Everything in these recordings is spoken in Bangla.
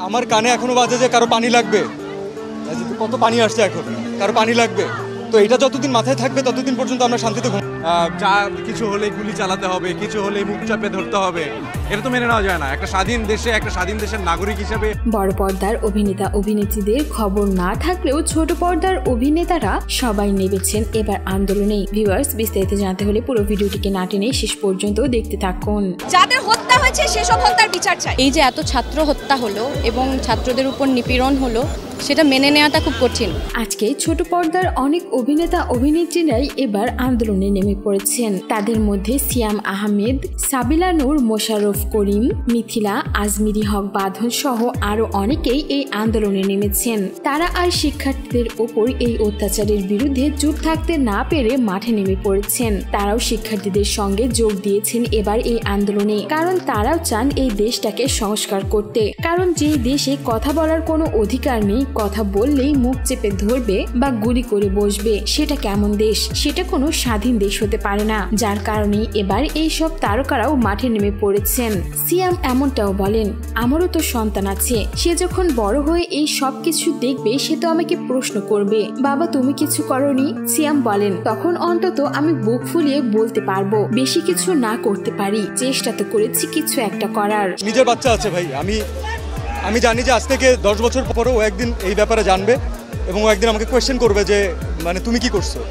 আমার কানে এখনো বাজে যে কারো পানি লাগবে, কত পানি আসছে এখন, কারো পানি লাগবে। তো এটা যতদিন মাথায় থাকবে ততদিন পর্যন্ত আমরা শান্তিতে যা কিছু হলে গুলি চালাতে হবে, কিছু হলে মুখ চাপে ধরতে হবে, এটা তো মেনে নেওয়া যায় না একটা স্বাধীন দেশে, একটা স্বাধীন দেশের নাগরিক হিসেবে। বড় পর্দার অভিনেতা অভিনেত্রীদের খবর না থাকলেও ছোট পর্দার অভিনেতারা সবাই নেমেছেন এবার আন্দোলনে। ভিউয়ার্স, বিস্তারিত জানতে হলে পুরো ভিডিওটিকে না টেনে শেষ পর্যন্ত দেখতে থাকুন। যাদের হত্যা হয়েছে সেসব হত্যার বিচার চাই। এই যে এত ছাত্র হত্যা হলো এবং ছাত্রদের উপর নিপীড়ন হলো, সেটা মেনে নেওয়াটা খুব কঠিন। আজকে ছোট পর্দার অনেক অভিনেতা অভিনেত্রীরাই এবার আন্দোলনে নেমে পড়েছেন। তাদের মধ্যে সিয়াম আহমেদ, সাবিলা নূর, মোশাররফ করিম, মিথিলা, আজমিরি হক বাঁধন সহ আরো অনেকেই এই আন্দোলনে নেমেছেন। তারা আর শিক্ষার্থীদের ওপর এই অত্যাচারের বিরুদ্ধে চুপ থাকতে না পেরে মাঠে নেমে পড়েছেন। তারাও শিক্ষার্থীদের সঙ্গে যোগ দিয়েছেন এবার এই আন্দোলনে, কারণ তারাও চান এই দেশটাকে সংস্কার করতে। কারণ যে দেশে কথা বলার কোনো অধিকার নেই, কথা বললেই মুখ চেপে ধরবে বা গুলি করে বসবে, সেটা কেমন দেশ? সেটা কোনো স্বাধীন দেশ হতে পারে না। যার কারণে এবার এই সব তারকারাও মাঠে নেমে পড়েছেন। সিয়াম এমনটাও বলেন, আমারও তো সন্তান আছে, সে যখন বড় হয়ে এই সব কিছু দেখবে সে তো আমাকে প্রশ্ন করবে, বাবা তুমি কিছু করনি? সিয়াম বলেন, তখন অন্তত আমি বুক ফুলিয়ে বলতে পারবো, বেশি কিছু না করতে পারি, চেষ্টা তো করেছি কিছু একটা করার। নিজের বাচ্চা আছে ভাই, আমি জানি যে আজ থেকে 10 বছর পরেও একদিন এই ব্যাপারে জানবে এবং ও একদিন আমাকে কোয়েশ্চেন করবে যে মানে তুমি কি করছো,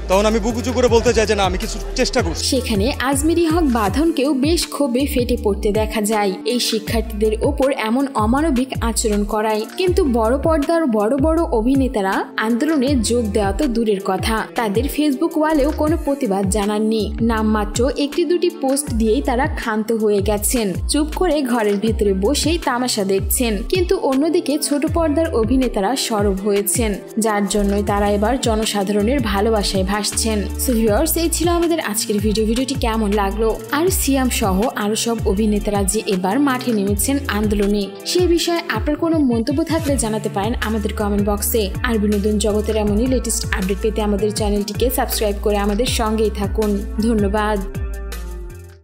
তখন আমি বুক উঁচু করে বলতে চাই যে না আমি কিছু চেষ্টা করছি। সেখানে আজমিরি হক বাঁধনকেও বেশ ক্ষোভে ফেটে পড়তে দেখা যায় এই শিক্ষার্থীদের ওপর এমন অমানবিক আচরণ করায়। কিন্তু বড় পর্দার বড় বড় অভিনেতারা আন্দোলনে যোগ দেওয়া তো দূরের কথা, তাদের ফেসবুক ওয়ালেও কোনো প্রতিবাদ জানাননি। নামমাত্র একটি দুটি পোস্ট দিয়েই তারা ক্ষান্ত হয়ে গেছেন, চুপ করে ঘরের ভেতরে বসেই তামাশা দেখছেন। কিন্তু অন্যদিকে ছোট পর্দার অভিনেতারা সরব হয়েছেন, যার জন্যই তারা এবার জনসাধারণের ভালোবাসায় ভাসছেন। সো ভিউয়ার্স, এই ছিল আমাদের আজকের ভিডিওটি কেমন লাগলো, আর সিয়াম সহ আরো সব অভিনেতারা যে এবার মাঠে নেমেছেন আন্দোলনে, সেই বিষয়ে আপনার কোনো মন্তব্য থাকলে জানাতে পারেন আমাদের কমেন্ট বক্সে। আর বিনোদন জগতের এমনই লেটেস্ট আপডেট পেতে আমাদের চ্যানেলটিকে সাবস্ক্রাইব করে আমাদের সঙ্গেই থাকুন। ধন্যবাদ।